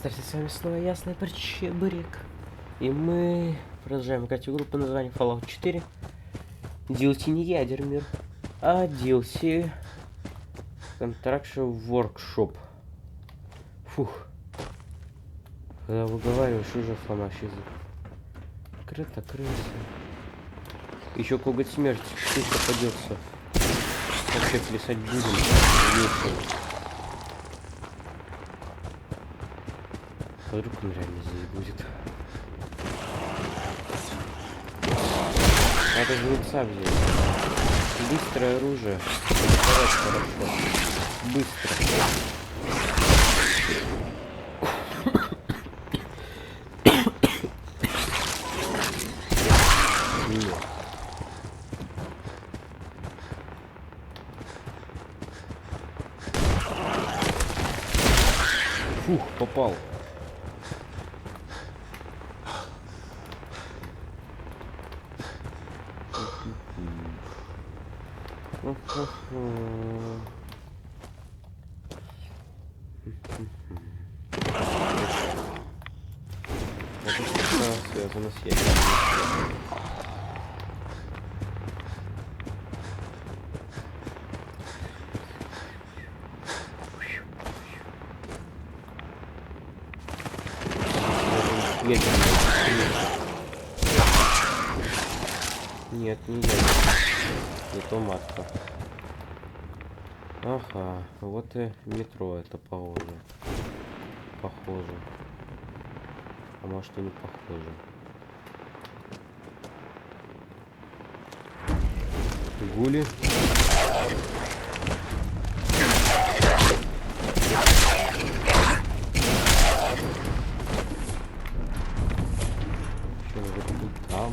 Здравствуйте, с вами снова я, снайпер Чебурек. И мы продолжаем играть в игру под названием Fallout 4. DLC не ядер мир, а DLC Contraction Workshop. Фух. Когда выговариваешь, уже сломаешь язык. Крыто, крыса. Еще коготь смерти чуть попадется. Вообще плясать будем. Весело. Вдруг он реально здесь будет. Надо жнеца взять. Быстрое оружие. Давай, хорошо. Быстро. Нет. Фух, попал. Это связано с ядерным. Нет, не ядерный. Это матка. Ага, вот и метро это похоже. Похоже. А может и не похоже. Гули. Что вот там?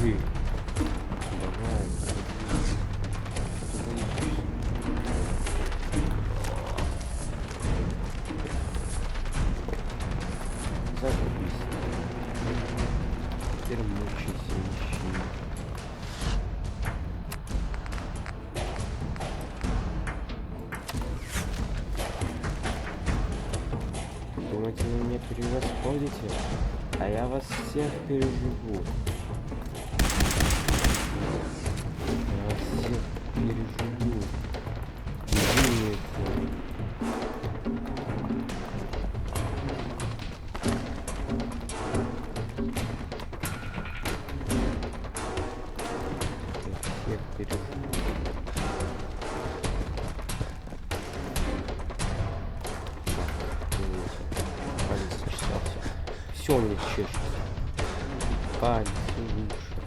Давай. Заебись. Теперь мучайся, ищи. Думаете, вы меня превосходите? А я вас всех переживу. Я вас всех переживу. Извините. Всех переживу. Палец чесался. Все мне чешется. Палец и уши.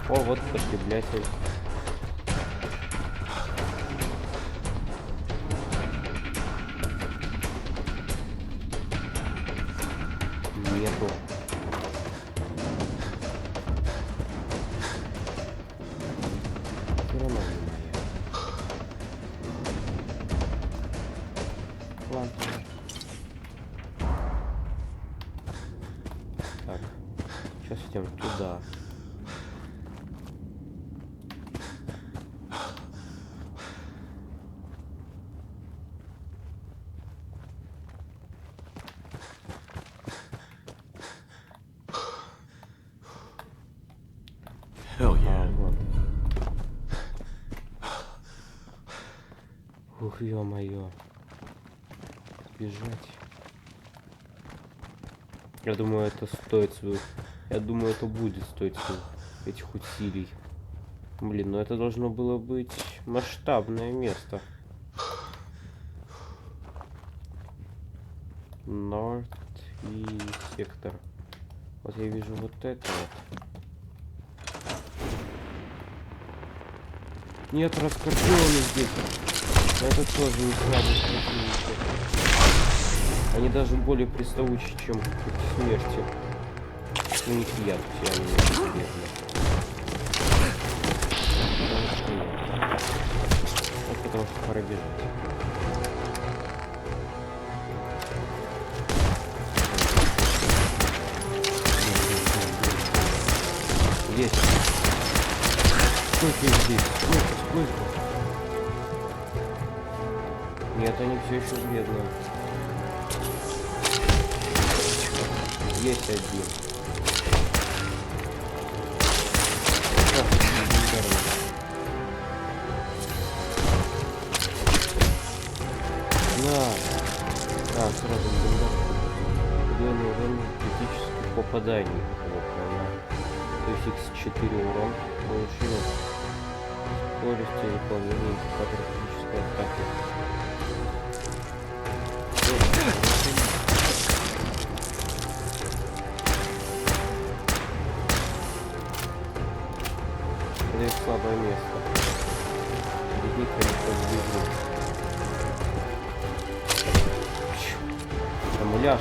О, вот потребитель. Нету. Все равно не моя. Ладно. Так. Сейчас идем туда. Вот. Ух, ё-моё. Бежать. Я думаю, это стоит своих. Я думаю, это будет стоить своих этих усилий. Блин, ну это должно было быть масштабное место. Норд и сектор. Вот я вижу вот это вот. Нет, раскорпионы здесь. Это тоже не слабый противник. Они даже более приставучи, чем против смерти. У них яд все они неизбежны. Вот потому что пора бежать. Есть. Сколько их здесь? Сколько? Нет, они все еще бедные. Есть один. На. А, сразу удвоенный урон критических попаданий. То есть x4 урон получил. Скорости выполнения индикатора критической атаки. Это их слабое место. Бедник они подвижут. Там муляж.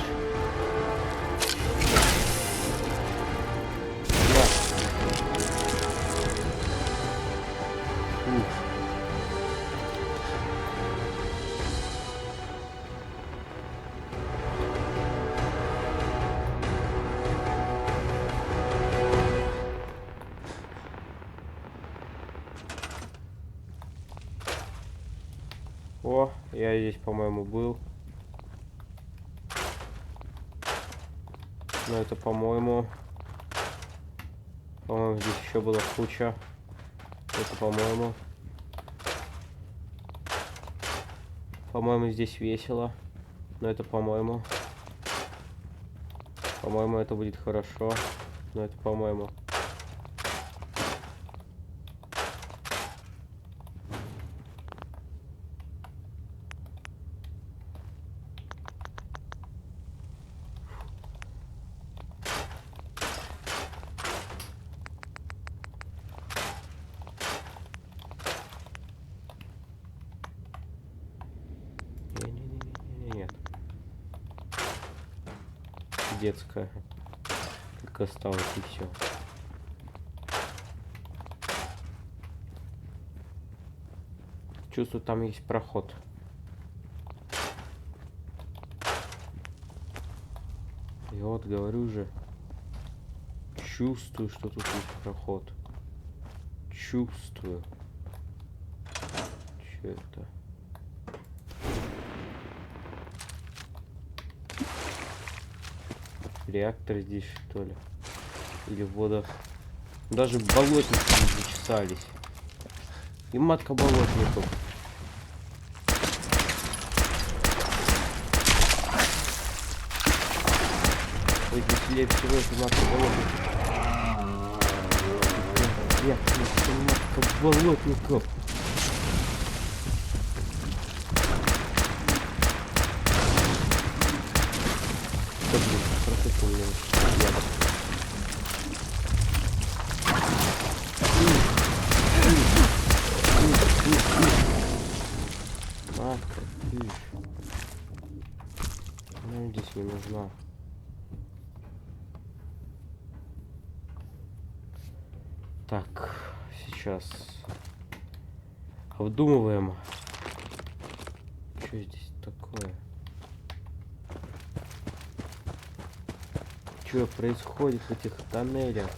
О, я здесь, по-моему, был. Но это, по-моему, здесь еще была куча. Это, по-моему, здесь весело. Но это, по-моему, это будет хорошо. Но это, по-моему. Нет. Детская. Как осталось и все. Чувствую, там есть проход. И вот говорю же. Чувствую, что тут есть проход. Чувствую. Че это? Реактор здесь, что ли? Или вода. Даже болотники не зачесались. И матка болотников. Ой, веселее всего это матка болотников. Матка болотников. Матка, она здесь не нужна. Так, сейчас обдумываем, что здесь такое. Что происходит в этих тоннелях?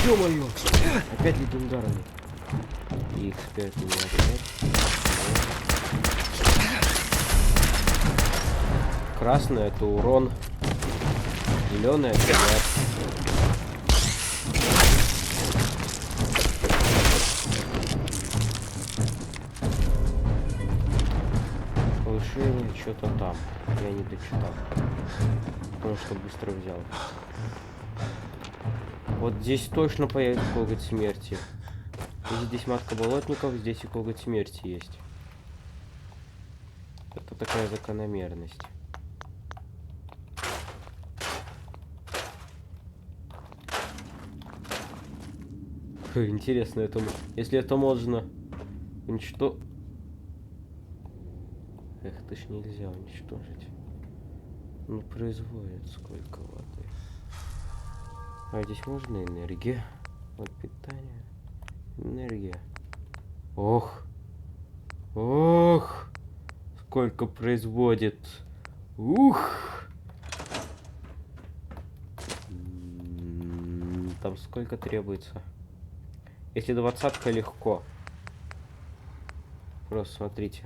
Ё-моё! Опять легендарный. X5 у меня опять. Красный это урон. Зеленый это яд. Повышение что-то там. Я не дочитал. Потому что быстро взял. Вот здесь точно появится коготь смерти. Если здесь матка болотников, здесь и коготь смерти есть. Это такая закономерность. Интересно, это... Если это можно... Ничто... Эх, это ж нельзя уничтожить. Ну, производит сколько воды. А здесь можно энергия? Вот питание. Энергия. Ох. Ох. Сколько производит. Ух. Там сколько требуется? Если 20-ка легко. Просто смотрите.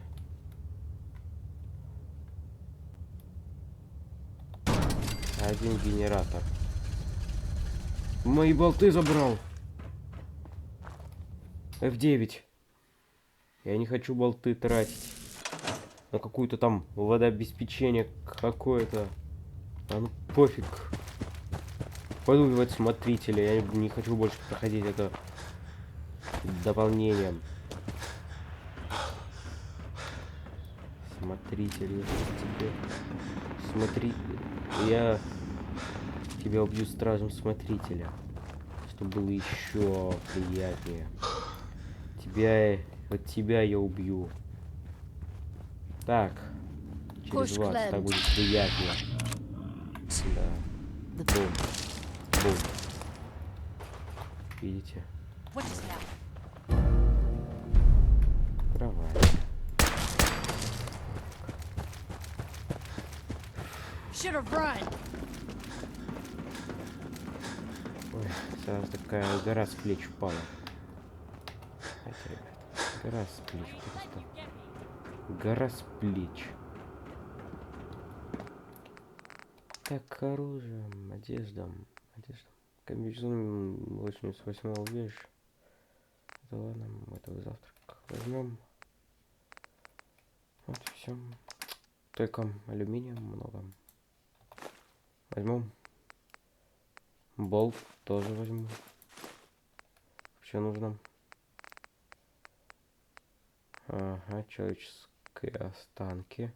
Один генератор. Мои болты забрал. F9. Я не хочу болты тратить на какую-то там водообеспечение какое-то. А ну пофиг. Пойду убивать смотрителя. Я не хочу больше проходить это дополнением. Смотритель, тебе. Смотри. Я тебя убью стражем смотрителя. Чтобы было еще приятнее. Вот тебя я убью. Так. Через вас так будет приятнее. Да. Бум. Бум. Видите? Кровать. Ой, сразу такая гора с плеч упала. Ребят, гора с плеч просто. Гора с плеч. Так, оружием, одеждом. Комбинезон 88 убежища. Это ладно, мы это завтрак возьмем. Вот и все. Только алюминия много. Возьмем. Болт тоже возьму. Что нужно? Ага, человеческие останки.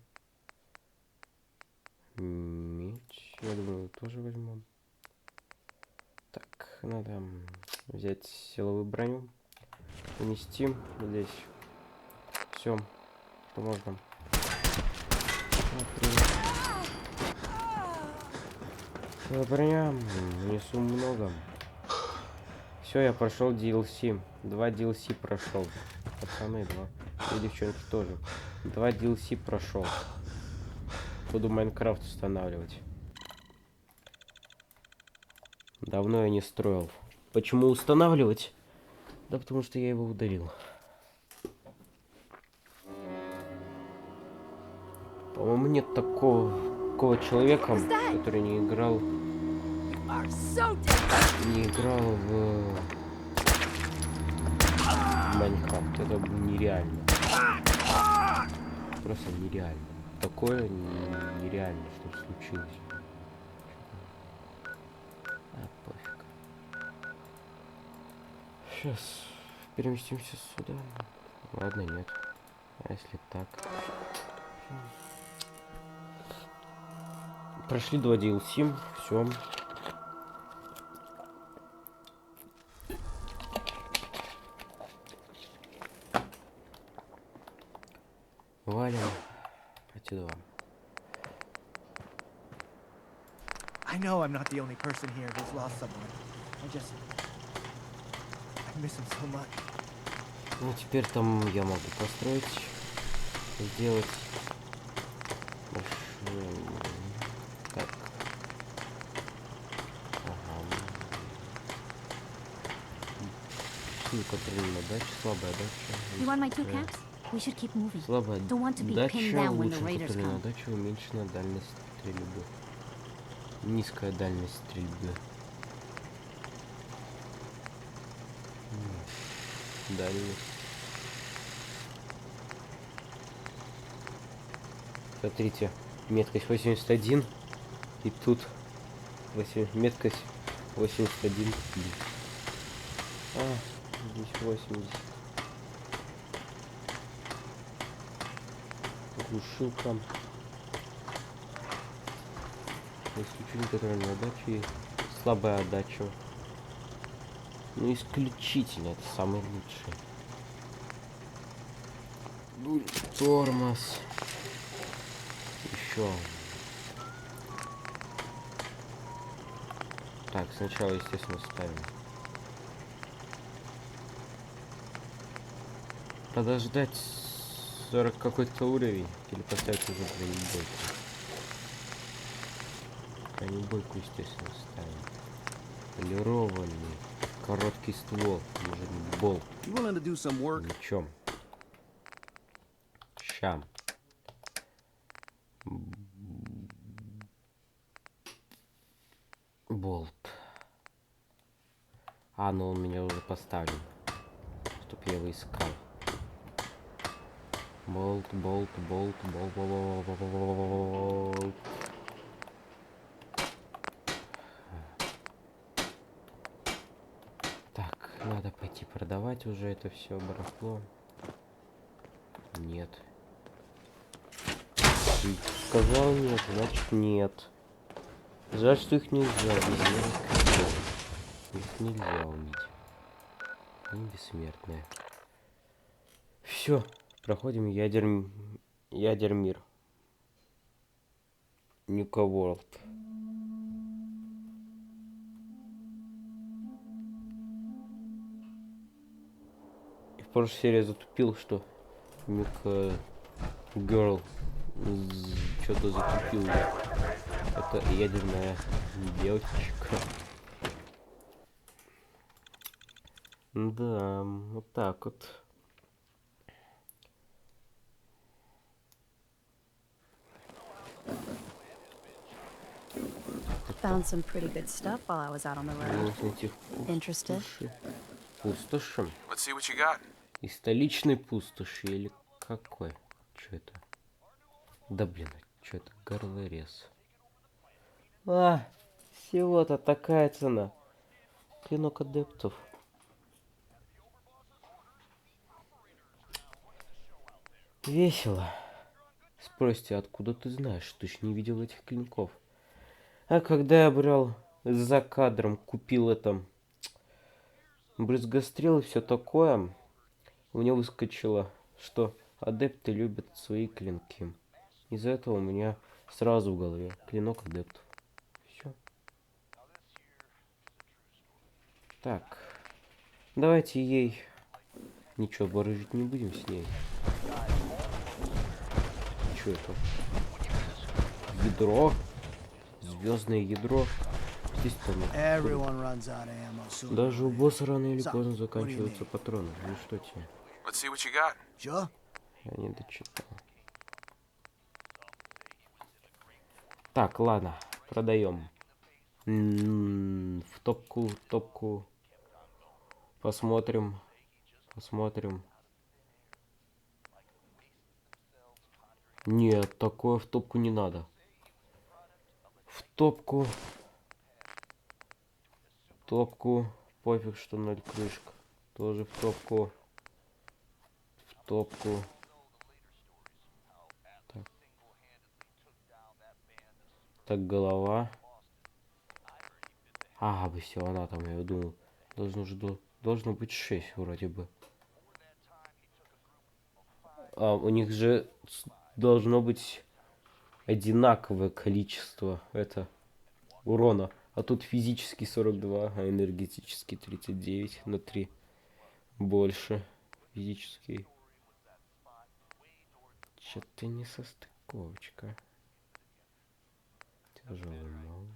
Меч, я думаю, тоже возьму. Так, надо взять силовую броню, унести здесь. Все, что можно. Силовая броня, несу много. Все, я прошел DLC. 2 DLC прошел. Пацаны, 2. И девчонки тоже. 2 DLC прошел. Буду Майнкрафт устанавливать. Давно я не строил. Почему устанавливать? Да потому что я его удалил. По-моему, нет такого человека, который не играл в Майнкрафт. Это нереально. Просто нереально. Такое нереально, что случилось. Пофиг. Сейчас переместимся сюда. Ладно, нет. А если так? Прошли 2 DLC. Все. Валим. Отсюда. I know I'm not the only person here who's lost someone. I miss him so much. Ну, теперь там я могу построить, сделать большую... Так. Ага. Контрольная дача, слабая дача. Слабая дача, улучшена контрольная дача, уменьшена дальность стрельбы. Низкая дальность стрельбы. Дальность. Смотрите, меткость 81. И тут меткость 81. Здесь 80. Глушилка. Исключение контрольной отдачи. Слабая отдача. Ну, исключительно, это самый лучший. Тормоз. Еще. Так, сначала, естественно, ставим. Подождать 40 какой-то уровень или поставить уже бронебойку. Бронебойку, естественно, ставим. Полированный. Короткий ствол. Может быть, болт. Ничем. Щам. Болт. А, ну он у меня уже поставлен. Чтоб я его искал. Болт, болт, болт, болт, болт. Так, надо пойти продавать уже это все барахло. Нет. Ты сказал нет, значит нет. Жаль, что их нельзя убить. Их нельзя убить. Они бессмертные. Все, проходим ядермир. Нюка-ворлд. И в прошлой серии затупил, что Нюка Герл что-то затупил. Это ядерная девочка. Да, вот так вот. Found some pretty good stuff while I was out on the road. Interested? Пустоши. Let's see what you got. И столичной пустоши или какой? Что это? Да блин, что это? Горлорез. А, всего-то такая цена. Клинок адептов. Весело. Спросите, откуда ты знаешь? Ты ж не видел этих клинков. А когда я брал за кадром, купил это брызгострел и все такое, у меня выскочило, что адепты любят свои клинки. Из-за этого у меня сразу в голове клинок адептов. Все. Так. Давайте ей... Ничего, барыжить не будем с ней. Что это? Ядро. Звездное ядро. Здесь даже у босса рано или поздно заканчиваются патроны. Ну что тебе? Я не дочитал. Так, ладно, продаем. В топку. Посмотрим. Нет, такое в топку не надо. В топку. Пофиг, что 0 крышка. Тоже в топку. Так, голова. А, бы все, она там, я думал. Должно быть 6 вроде бы. А, у них же должно быть одинаковое количество урона. А тут физический 42, а энергетический 39 на 3 больше. Физический. Что-то не состыковочка. Тяжелый мало.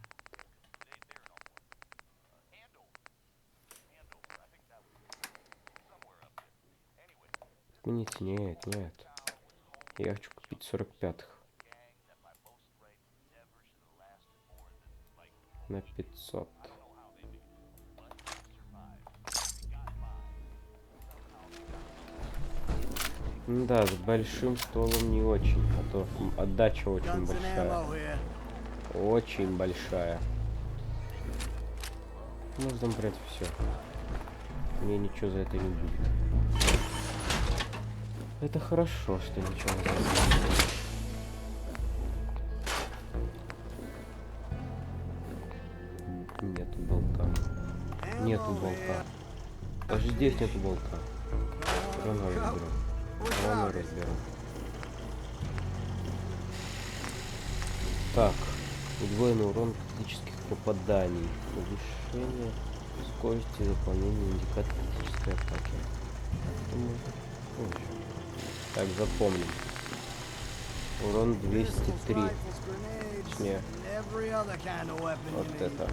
Нет. Я хочу купить 45-х. На 500. Да, с большим стволом не очень, а то отдача очень большая. Очень большая. Можно брать все. Мне ничего за это не будет. Это хорошо, что ничего за это не будет. Нету болта. Даже здесь нету болта. Равно разберу. Равно разберу. Так. Удвоенный урон критических попаданий. Повышение скорости заполнения индикатора критической атаки. Так, запомним. Урон 203. Точнее. Вот это.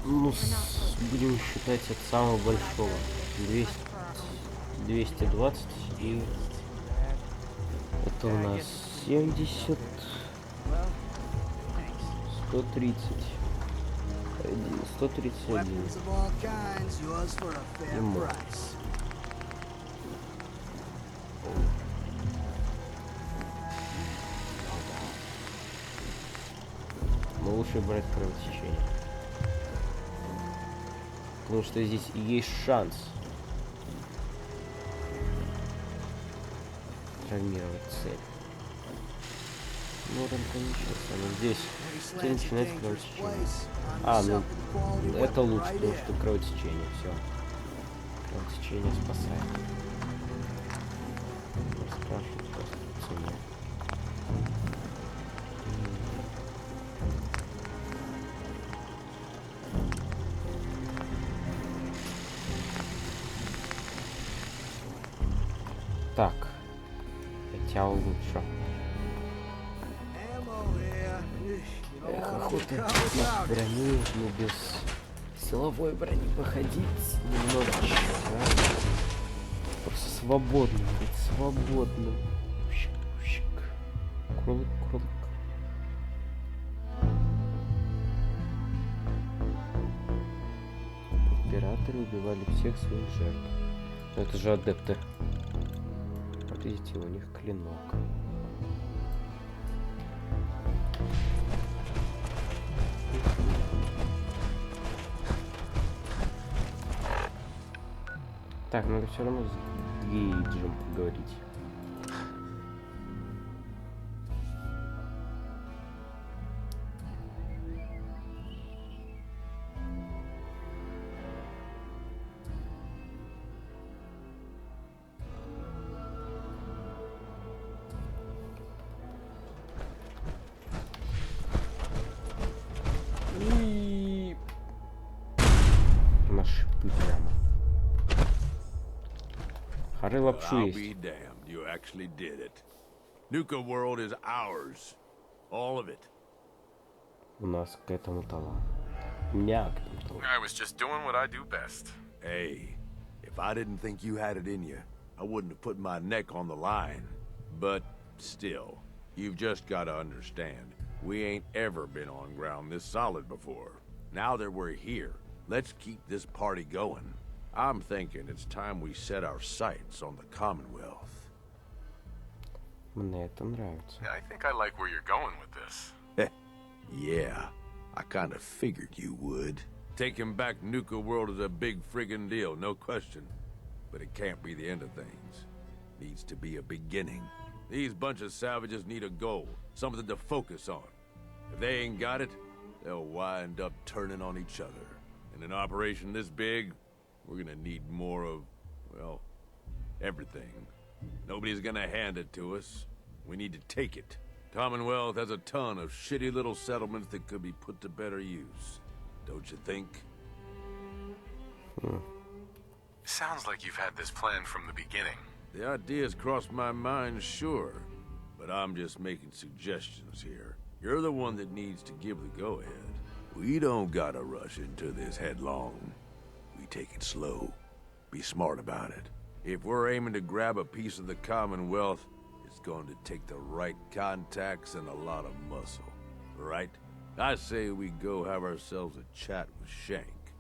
Ну, будем считать от самого большого. 220 и это у нас 70, 130, 131. Ему. Но лучше брать кровотечение. Потому что здесь есть шанс травмировать цель. Ну, там кончится. Но здесь цель начинается кровотечение. А, ну это лучше, потому что кровотечение. Все. Кровотечение спасает. Спрашивают просто по цене. Так, хотя лучше. Эх, охота без брони, ну без силовой брони походить немножечко, а? Просто свободно, быть свободным. Кролик, кролик. Императоры убивали всех своих жертв. Но это же адепты. Вот видите, у них клинок. Так, надо все равно с Гейджем поговорить. И на шипы прямо. Хары лапшу I'll есть. be damned, you actually did it. Nuka World is ours. All of it. У нас к этому талант. У меня к этому талант. I was just doing what I do best. Hey, if I didn't think you had it in you, I wouldn't have put my neck on the line. But still, you've just got to understand, we ain't ever been on ground this solid before. Now that we're here, let's keep this party going. I'm thinking it's time we set our sights on the Commonwealth. Мне это нравится. I think I like where you're going with this. Yeah, I kind of figured you would. Taking back Nuka World is a big friggin' deal, no question. But it can't be the end of things. Needs to be a beginning. These bunch of savages need a goal, something to focus on. If they ain't got it, they'll wind up turning on each other. In an operation this big, we're gonna need more of, well, everything. Nobody's gonna hand it to us. We need to take it. Commonwealth has a ton of shitty little settlements that could be put to better use. Don't you think? Sounds like you've had this plan from the beginning. The ideas crossed my mind, sure. But I'm just making suggestions here. You're the one that needs to give the go-ahead. We don't gotta rush into this headlong. We take it slow. Be smart about it. If we're aiming to grab a piece of the Commonwealth, it's going to take the right contacts and a lot of muscle. Right? I say we go have ourselves a chat with Shank.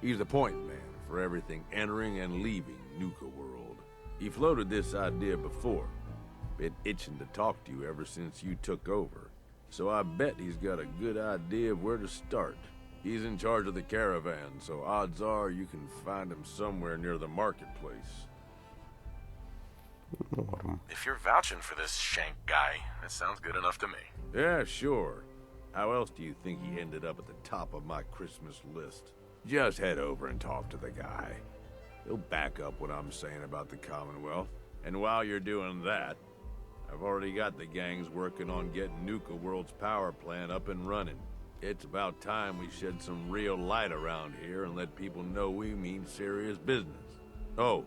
He's the point man for everything entering and leaving Nuka World. He floated this idea before. Been itching to talk to you ever since you took over. So I bet he's got a good idea of where to start. He's in charge of the caravan, so odds are you can find him somewhere near the marketplace. If you're vouching for this Shank guy, that sounds good enough to me. Yeah, sure. How else do you think he ended up at the top of my Christmas list? Just head over and talk to the guy. He'll back up what I'm saying about the Commonwealth. And while you're doing that, I've already got the gangs working on getting Nuka World's power plant up and running. It's about time we shed some real light around here and let people know we mean serious business. Oh,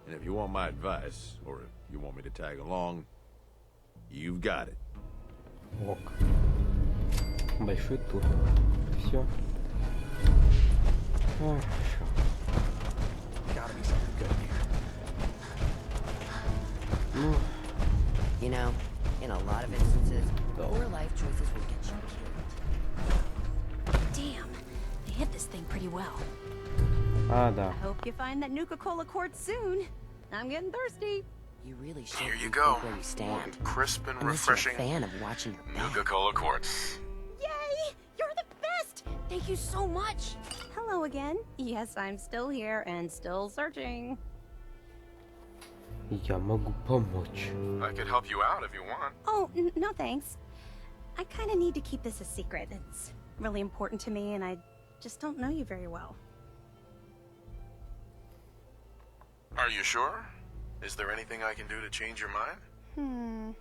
and if you want my advice, or if you want me to tag along, you've got it. Ок. Большой тур. Все. Хорошо. Gotta be something good here. Ну, You know, in a lot of instances, poor life choices will get you killed. Damn, they hit this thing pretty well. да. I hope you find that Nuka-Cola quartz soon. I'm getting thirsty. You really should Here you rethink go. where you stand. Crisp and Unless you're a refreshing fan of watching your back. Nuka-Cola quartz. Yay! You're the best! Thank you so much. Hello again. Yes, I'm still here and still searching. Я могу помочь. I could help you out if you want. Oh, no thanks. I kind of need to keep this a secret. It's really important to me and I just don't know you very well. Are you sure? Is there anything I can do to change your mind?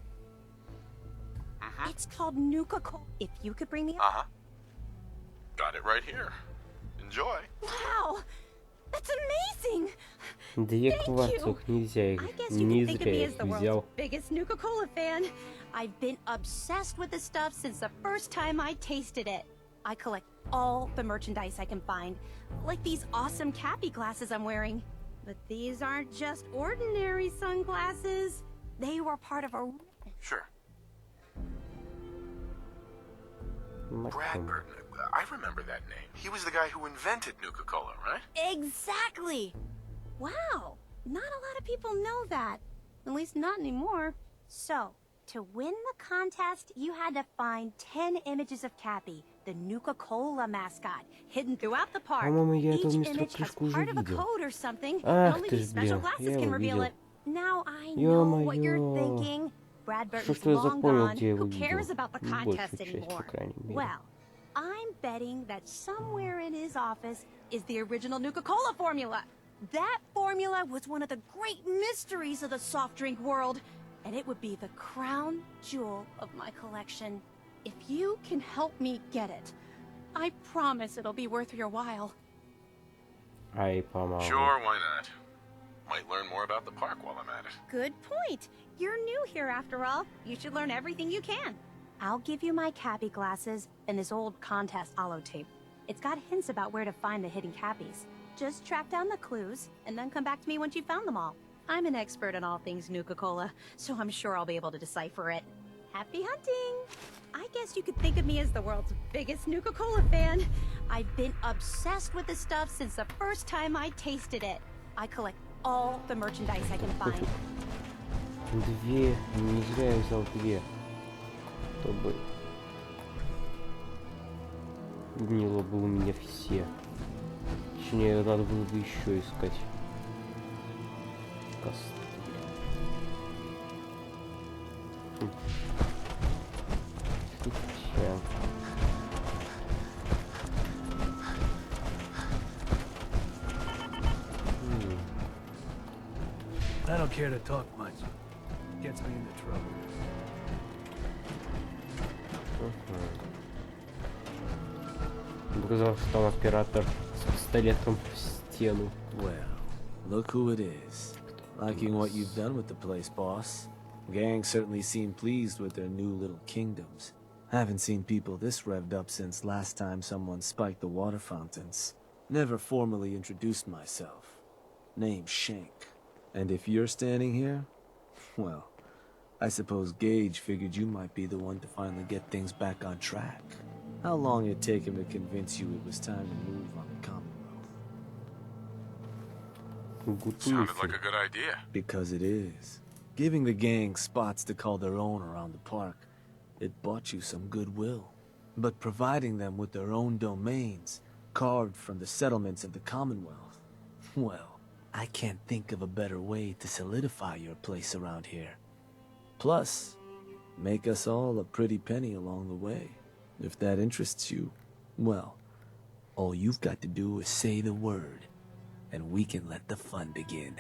It's called Nuka-Cola. If you could bring me up. Uh-huh. Got it right here. Enjoy. Wow! That's amazing! Две Thank кварцух нельзя их. I guess you Не can think of зря me я as их the world's взял. biggest Nuka-Cola fan. I've been obsessed with this stuff since the first time I tasted it. I collect all the merchandise I can find, like these awesome Cappy glasses I'm wearing. But these aren't just ordinary sunglasses. They were part of a... Sure. Мать Brad твою. Burton. I remember that name. He was the guy who invented Nuka-Cola, right? Exactly! Wow, not a lot of people know that. At least not anymore. So, to win the contest, you had to find 10 images of Cappy, the Nuka-Cola mascot, hidden throughout the park. По-моему, я эту Each мистеру image has Крышку уже part of a видел. code or something, Ах and only ты these ж, special блин, glasses я can его reveal видел. it. Now I know what you're Ё-моё. thinking. Brad Burton's Что я long запомнил, gone. где я его Who cares видел? about the Ну, contest большую часть, по anymore? крайней мере. Well, I'm betting that somewhere in his office is the original Nuka-Cola formula. That formula was one of the great mysteries of the soft drink world, and it would be the crown jewel of my collection. If you can help me get it, I promise it'll be worth your while. Ай, помогу. Sure, why not? Might learn more about the park while I'm at it. Good point. You're new here after all. You should learn everything you can. I'll give you my Cappy glasses and this old contest holotape. It's got hints about where to find the hidden Cappies. Just track down the clues, and then come back to me once you've found them all. I'm an expert in all things Nuka-Cola, so I'm sure I'll be able to decipher it. Happy hunting! I guess you could think of me as the world's biggest Nuka-Cola fan. I've been obsessed with this stuff since the first time I tasted it. I collect all the merchandise I can find. Две. Не зря я взял две. Чтобы гнило бы у меня все. Точнее, надо было бы еще искать. Костыль. Хотя... I don't care to talk much. Gets me into trouble. Показал, что там оператор с пистолетом в стену. Well, look who it is. Liking what you've done with the place, boss. Gang certainly seem pleased with their new little kingdoms. Haven't seen people this revved up since last time someone spiked the water fountains. Never formally introduced myself. Name's Shank. And if you're standing here, well, I suppose Gage figured you might be the one to finally get things back on track. How long it take him to convince you it was time to move on the Commonwealth? Good Sounded мысль. like a good idea. Because it is. Giving the gang spots to call their own around the park, it bought you some goodwill. But providing them with their own domains, carved from the settlements of the Commonwealth, well, I can't think of a better way to solidify your place around here. Plus, make us all a pretty penny along the way. If that interests you, well, all you've got to do is say the word, and we can let the fun begin.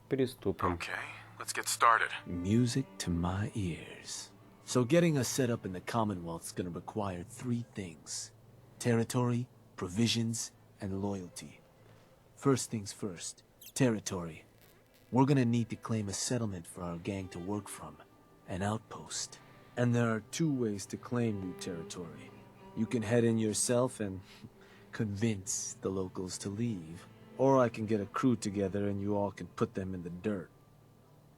Приступим. Okay, let's get started. Music to my ears. So getting us set up in the Commonwealth's gonna require 3 things: territory, provisions, and loyalty. First things first, territory. We're gonna need to claim a settlement for our gang to work from, an outpost. And there are 2 ways to claim new territory. You can head in yourself and convince the locals to leave, or I can get a crew together and you all can put them in the dirt.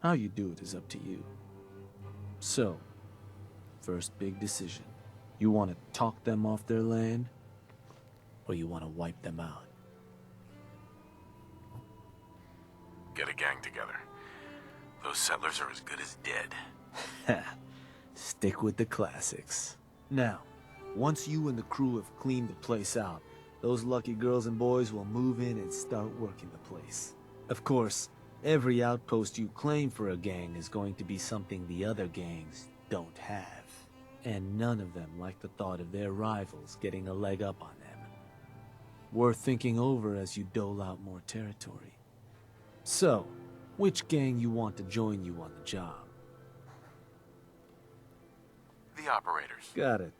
How you do it is up to you. So, first big decision. You want to talk them off their land, or you want to wipe them out? Get a gang together. Those settlers are as good as dead. Stick with the classics. Now, once you and the crew have cleaned the place out, those lucky girls and boys will move in and start working the place. Of course, every outpost you claim for a gang is going to be something the other gangs don't have. And none of them like the thought of their rivals getting a leg up on them. Worth thinking over as you dole out more territory. So, which gang you want to join you on the job? The operators. Got it.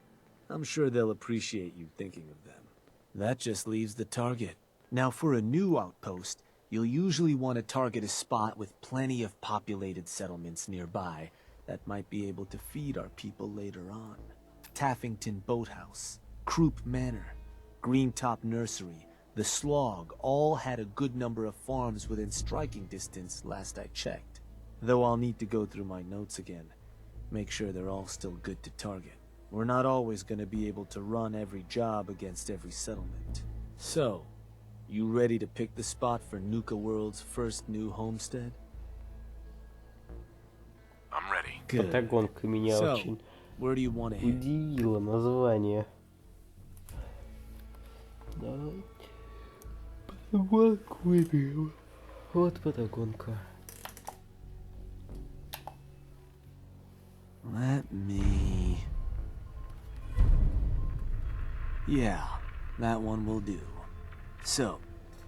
I'm sure they'll appreciate you thinking of them. That just leaves the target. Now, for a new outpost, you'll usually want to target a spot with plenty of populated settlements nearby that might be able to feed our people later on. Taffington Boathouse, Croup Manor, Greentop Nursery, the Slog all had a good number of farms within striking distance last I checked. Though I'll need to go through my notes again. Make sure they're all still good to target. We're not always going to be able to run every job against every settlement. So, you ready to pick the spot for Nuka World's first new homestead? I'm ready. Good. Эта гонка меня So, очень where do you want to head? удивило название. Давай. Патагонку выберем. Вот Патагонка. Let me... Yeah, that one will do. So,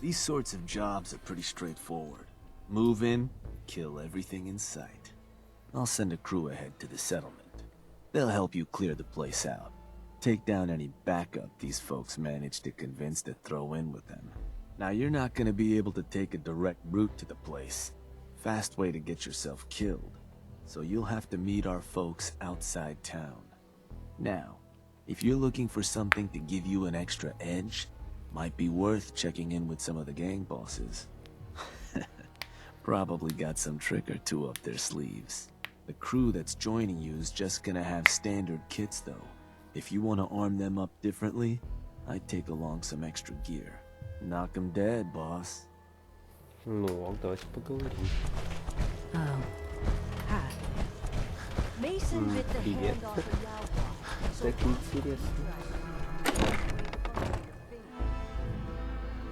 these sorts of jobs are pretty straightforward. Move in, kill everything in sight. I'll send a crew ahead to the settlement. They'll help you clear the place out. Take down any backup these folks manage to convince to throw in with them. Now, you're not gonna be able to take a direct route to the place. Fast way to get yourself killed. So you'll have to meet our folks outside town. Now, if you're looking for something to give you an extra edge, might be worth checking in with some of the gang bosses. Probably got some trick or two up their sleeves. The crew that's joining you is just gonna have standard kits though. If you want to arm them up differently, I'd take along some extra gear. Knock 'em dead, boss. Ну, давайте поговорим. Oh. Hi. Mason bit the Привет. hand off a Yao. Так интересно.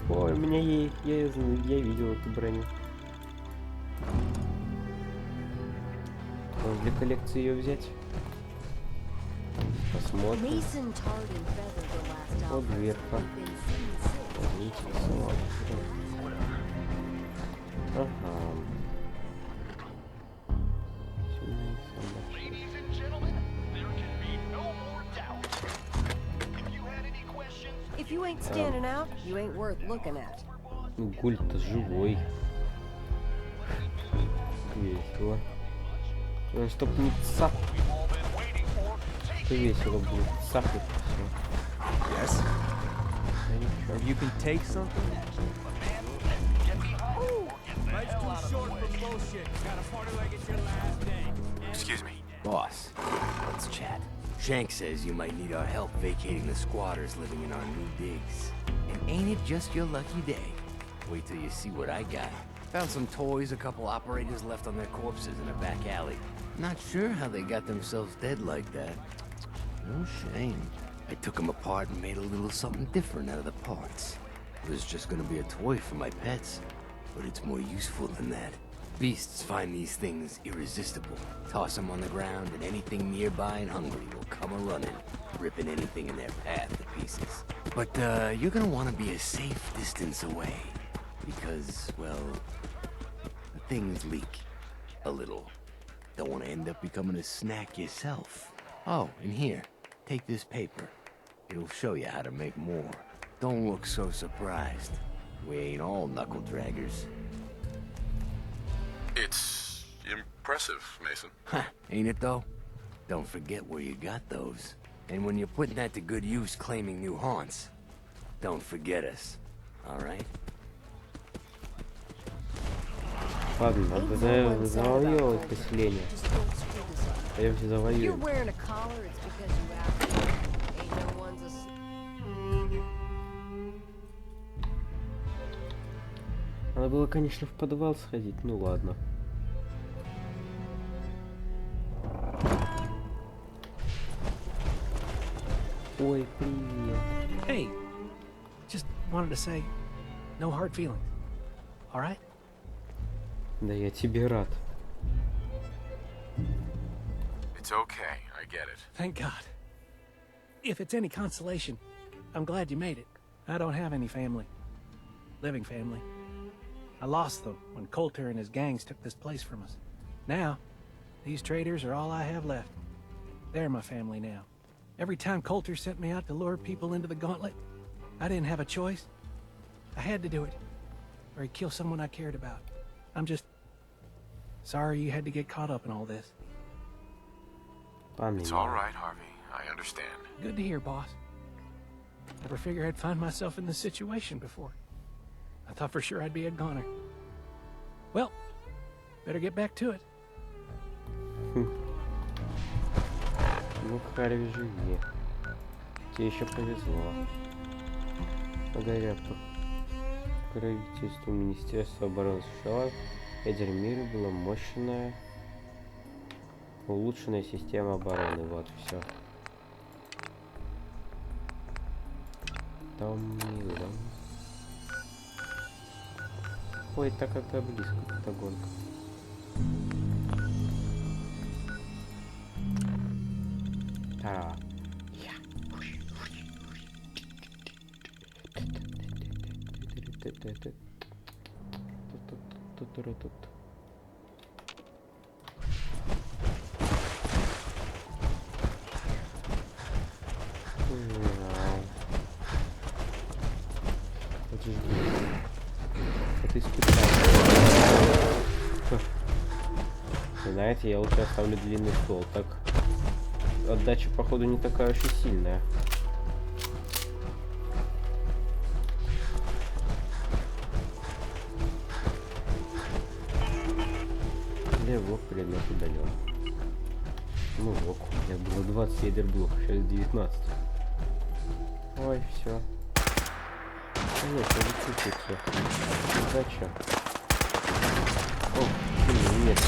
Ой, у меня есть, я видел эту броню. Может, для коллекции ее взять? Посмотрим. Mason tarred and feathered the last Вот outpost дверка. we've been seeing since. Заинтересовал. Ага. Ladies and gentlemen, there can be no more doubt. If you had any questions, If you ain't standing out, you ain't worth looking at. Ну, гуль-то живой. Весело. Чтоб не цап. we've all been waiting for, Это весело будет. Цапнет все. Yes? Да ничего. You can take something? life's too short for bullshit. Gotta party like it's your last day. Excuse me. Boss, let's chat. Shank says you might need our help vacating the squatters living in our new digs. And ain't it just your lucky day? Wait till you see what I got. Found some toys a couple operators left on their corpses in a back alley. Not sure how they got themselves dead like that. No shame. I took them apart and made a little something different out of the parts. It was just gonna be a toy for my pets, but it's more useful than that. Beasts find these things irresistible. Toss them on the ground, and anything nearby and hungry will come a-running, ripping anything in their path to pieces. But, you're gonna want to be a safe distance away. Because, well, the things leak a little. Don't want to end up becoming a snack yourself. Oh, and here, take this paper. It'll show you how to make more. Don't look so surprised. We ain't all knuckle draggers. It's impressive, Mason. Ha, ain't it though? Don't forget where you got those. And when you're putting that to good use claiming new haunts, don't forget us, all right? Ладно, надо завоевывать поселение. Пойдемте завоюем. Надо было, конечно, в подвал сходить, ну ладно. Ой, привет. Hey, just wanted to say, no hard feelings. All right? Да я тебе рад. It's okay, I get it. Thank God. If it's any consolation, I'm glad you made it. I don't have any family. Living family. I lost them when Coulter and his gangs took this place from us. Now, these traders are all I have left. They're my family now. Every time Coulter sent me out to lure people into the gauntlet, I didn't have a choice. I had to do it, or he'd kill someone I cared about. I'm just sorry you had to get caught up in all this. It's all right, Harvey. I understand. Good to hear, boss. Never figured I'd find myself in this situation before. I thought for sure I'd be a goner. Well, better get back to it. Ну, Харви, живи. Тебе еще повезло. Благодаря правительству Министерства обороны США в Эдермире была мощная, улучшенная система обороны. Вот, все. Там. Ой, так это близко, эта гонка. Так. Тут. Это испытание. Знаете, я лучше оставлю длинный ствол. Так отдача, походу, не такая уж и сильная. Блок предмет удален. Ну ок, у меня было 20 ядерблоков, сейчас 19. Ой, все. Конечно, выключить все. Удача. О, нет.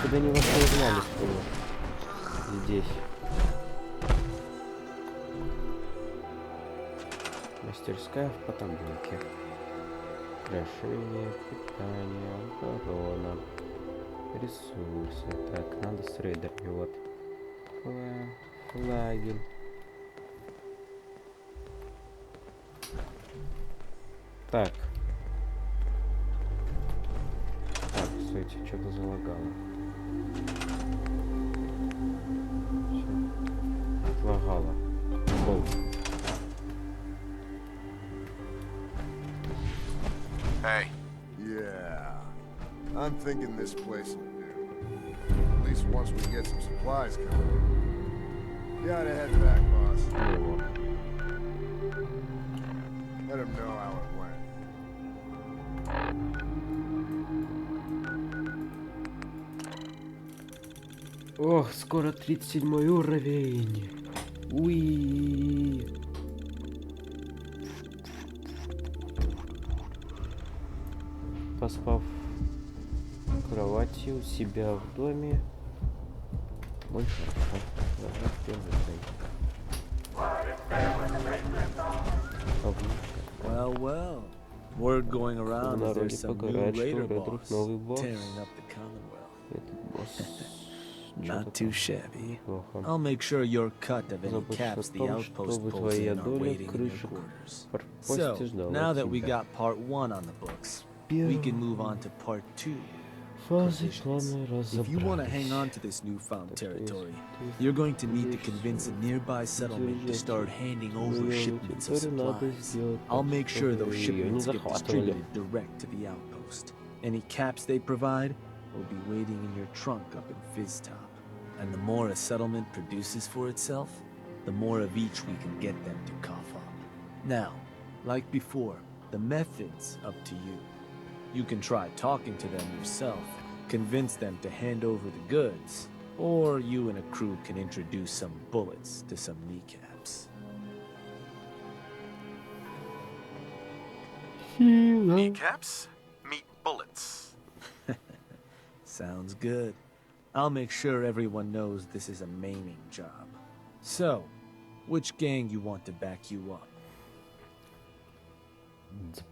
Куда они вас узнали, что здесь? Мастерская в потомке. Украшение, питание, оборона, ресурсы. Так, надо с рейдерами. Вот. Флагель. Так. Так, кстати, что-то залагало. Лагало. Болт. Hey. Yeah. I'm thinking this place will do. At least once we get some supplies coming. Gotta head back, boss. Let him know how it went. Ох, скоро 37 уровень. Уи. Поспав в кровати у себя в доме. Больше Well, well. Word going around is there's some new raider boss новый босс. tearing up the Commonwealth. Этот босс. Not too shabby. I'll make sure you're cut of any caps the outpost pulls in are waiting in your quarters. So, now that we got part 1 on the books, we can move on to part 2. Provisions. If you want to hang on to this newfound territory, you're going to need to convince a nearby settlement to start handing over shipments of supplies. I'll make sure those shipments get distributed direct to the outpost. Any caps they provide will be waiting in your trunk up in Fizztop. And the more a settlement produces for itself, the more of each we can get them to cough up. Now, like before, the method's up to you. You can try talking to them yourself, convince them to hand over the goods, or you and a crew can introduce some bullets to some kneecaps. Kneecaps? Meet bullets. Sounds good. I'll make sure everyone knows this is a maiming job. So, which gang you want to back you up? The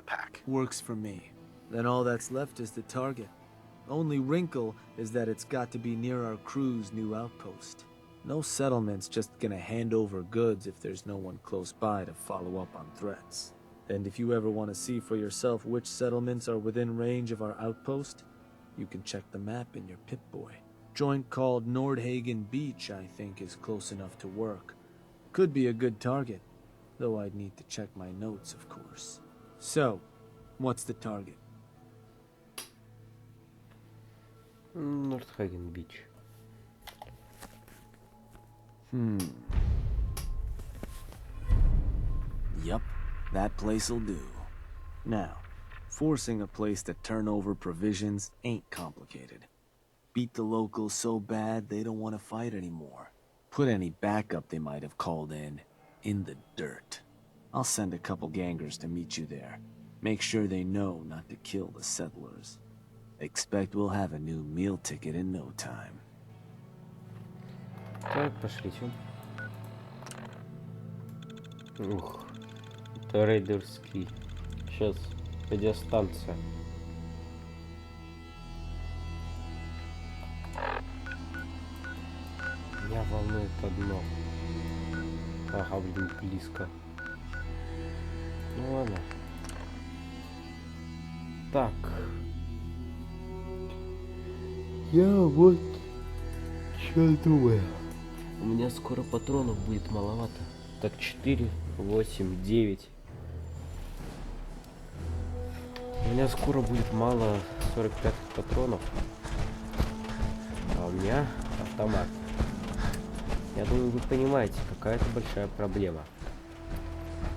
pack. Works for me. Then all that's left is the target. Only wrinkle is that it's got to be near our crew's new outpost. No settlement's just gonna hand over goods if there's no one close by to follow up on threats. And if you ever want to see for yourself which settlements are within range of our outpost, you can check the map in your Pip-Boy. Joint called Nordhagen Beach, I think, is close enough to work. Could be a good target, though I'd need to check my notes, of course. So, what's the target? Nordhagen Beach. Yup, that place'll do. Now, forcing a place to turn over provisions ain't complicated. Beat the locals so bad they don't want to fight anymore. Put any backup they might have called in the dirt. I'll send a couple gangers to meet you there. Make sure they know not to kill the settlers. Expect we'll have a new meal ticket in no time. Так, пошлите. Ух, это рейдерский. Сейчас, радиостанция. Меня волнует одно. Ага, блин, близко. Ну ладно. Так. Я вот что думаю. У меня скоро патронов будет маловато. Так, 4, 8, 9. У меня скоро будет мало 45 патронов. А у меня автомат. Я думаю, вы понимаете, какая это большая проблема.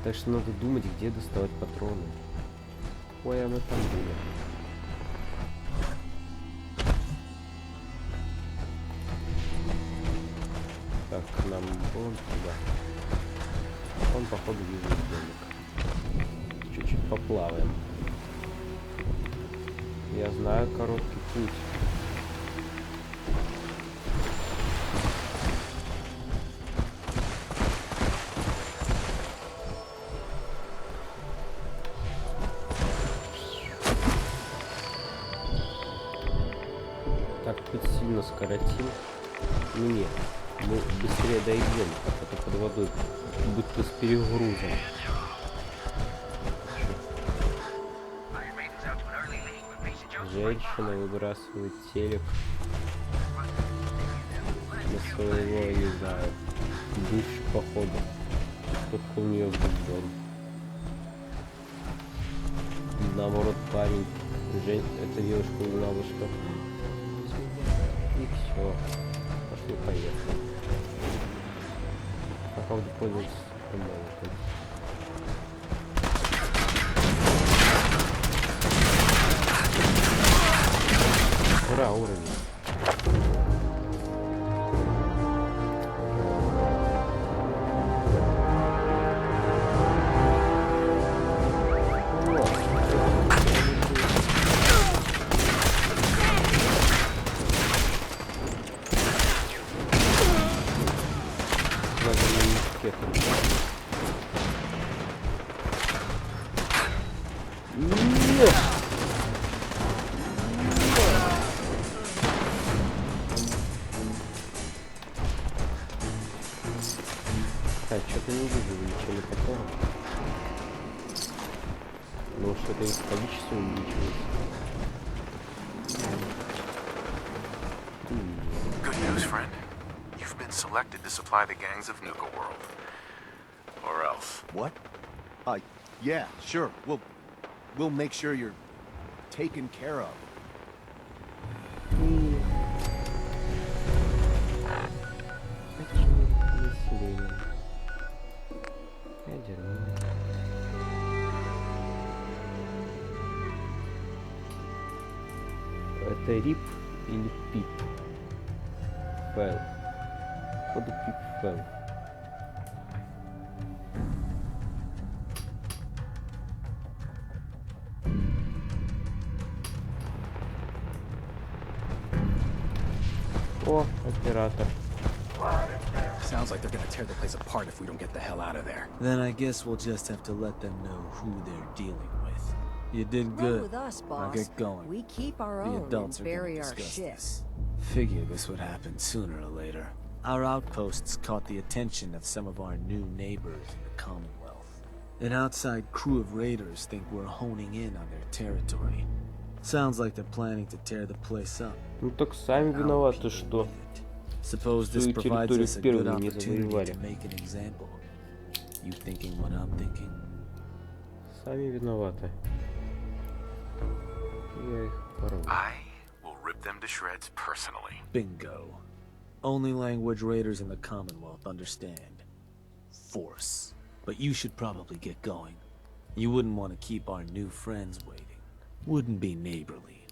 Так что надо думать, где доставать патроны. Ой, а мы там были. Так, нам вон туда. Он, походу, вижу домик. Чуть-чуть поплаваем. Я знаю короткий путь. Так, путь сильно скоротил. Ну нет, мы быстрее дойдем, а то под водой будто с перегрузом. Женщина выбрасывает телек на своего, не знаю, бывший походу. Только у нее влюблен. Наоборот, парень Эта девушка узнала, что... И все. Пошли, поехали. По поводу пользоваться молотом. Ура, уровень. Так, что-то не вижу ничего такого. Ну, что-то их количество увеличилось. Good news, friend. You've been selected to supply the gangs of Nuka World. Or else. What? Yeah, sure. We'll make sure you're taken care of. Это рип или пип? Файл. Походу пип файл. О, оператор. Sounds like they're gonna tear the place apart if we don't get the hell out of there. Then I guess we'll just have to let them know who they're dealing with. You did Run good. with us, Now boss. get going. We keep our The own adults and are gonna bury our discuss shit. this. Figured this would happen sooner or later. Our outposts caught the attention of some of our new neighbors in the Commonwealth. An outside crew of raiders think we're honing in on their territory. Sounds like they're planning to tear the place up. Ну так сами виноваты, что Suppose this свою provides территорию us a good первыми не opportunity завоевали. to make an example. You thinking what I'm thinking? Сами виноваты. Я их порву. I will rip them to shreds personally. Bingo. Only language raiders in the Commonwealth understand. Force. But you should probably get going. You wouldn't want to keep our new friends waiting. Wouldn't be neighborly.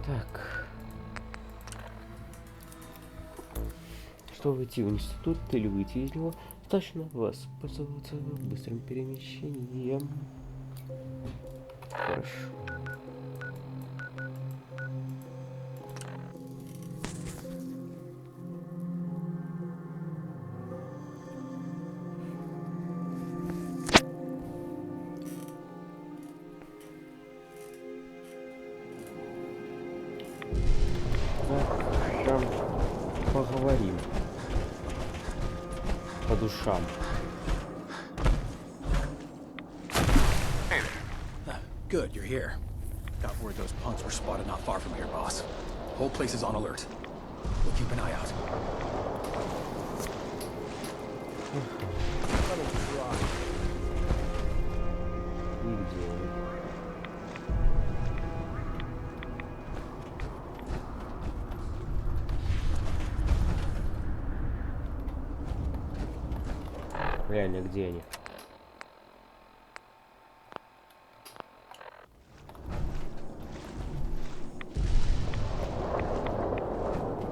Так. Что выйти в институт или выйти из него, достаточно воспользоваться быстрым перемещением. Хорошо. Там поговорим по душам. Hey there. Good, you're here. Got word those punks were spotted not far from here, boss. Whole place is on alert. We'll keep an eye out. И где они? Реально, где они?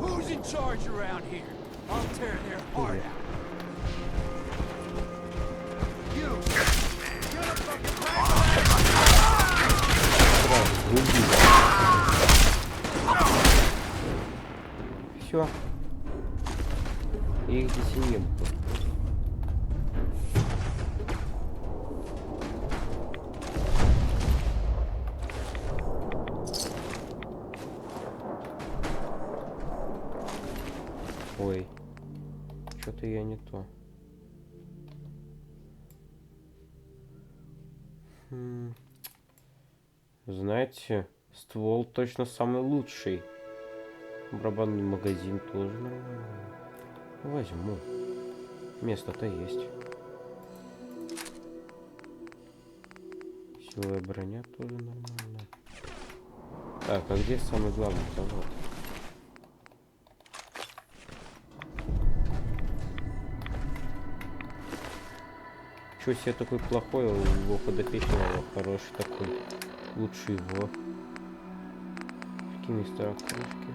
Who's in charge around here? I'll tear their heart out. You! Get a fucking Все. Их здесь нет. Ой, что-то я не то. Знаете, ствол точно самый лучший. Барабанный магазин тоже нормально. Возьму. Место-то есть. Силовая броня тоже нормально. Так, а где самый главный-то? Вот. Чё себе такой плохой, у его подопечного хороший такой. Лучше его. Какие места кружки?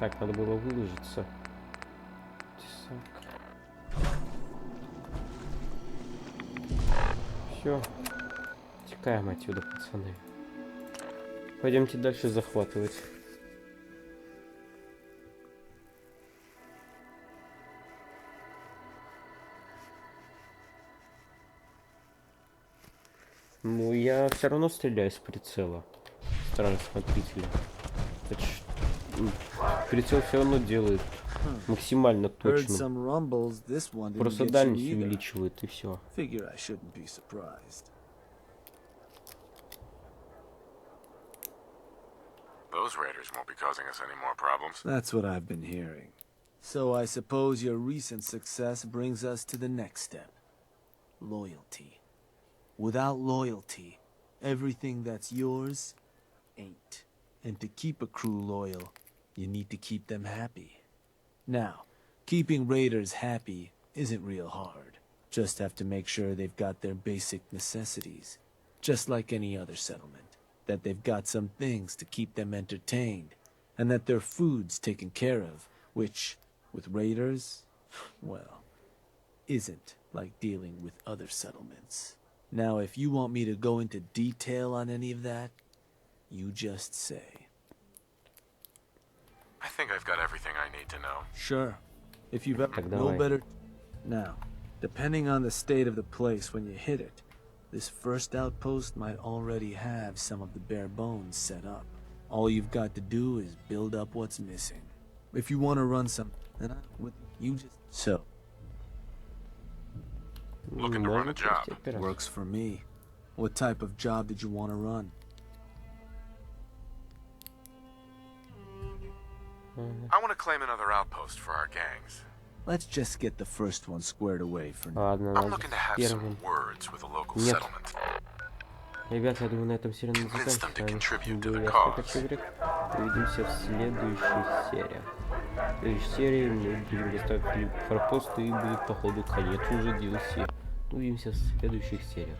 Так, надо было выложиться. Тесак. Все. Текаем отсюда, пацаны. Пойдемте дальше захватывать. Ну, я все равно стреляю с прицела. Стражи смотрителя. Прицел все равно делает максимально точным. Просто дальность увеличивает и все. Those raiders won't be causing us any more problems. That's what I've been hearing. So I suppose your recent success brings us to the next step. Loyalty. Without loyalty, everything that's yours ain't. And to keep a crew loyal, you need to keep them happy. Now, keeping raiders happy isn't real hard. Just have to make sure they've got their basic necessities. Just like any other settlement. That they've got some things to keep them entertained. And that their food's taken care of. Which, with raiders, well, isn't like dealing with other settlements. Now, if you want me to go into detail on any of that, you just say. I think I've got everything I need to know. Sure. If you've ever no better... Now, depending on the state of the place when you hit it, this first outpost might already have some of the bare bones set up. All you've got to do is build up what's missing. If you want to run some... then you just... So... Looking to run a job. Works for me. What type of job did you want to run? I want to claim another outpost for our gangs. Let's just get the first one squared away for now. I'm looking to have some words with a local settlement. Ребята, я думаю, на этом серию заканчиваем. Был я Скотч. Увидимся в следующей серии. В следующей серии мы будем доставить форпост и будет, походу, конец уже DLC. Увидимся в следующих сериях.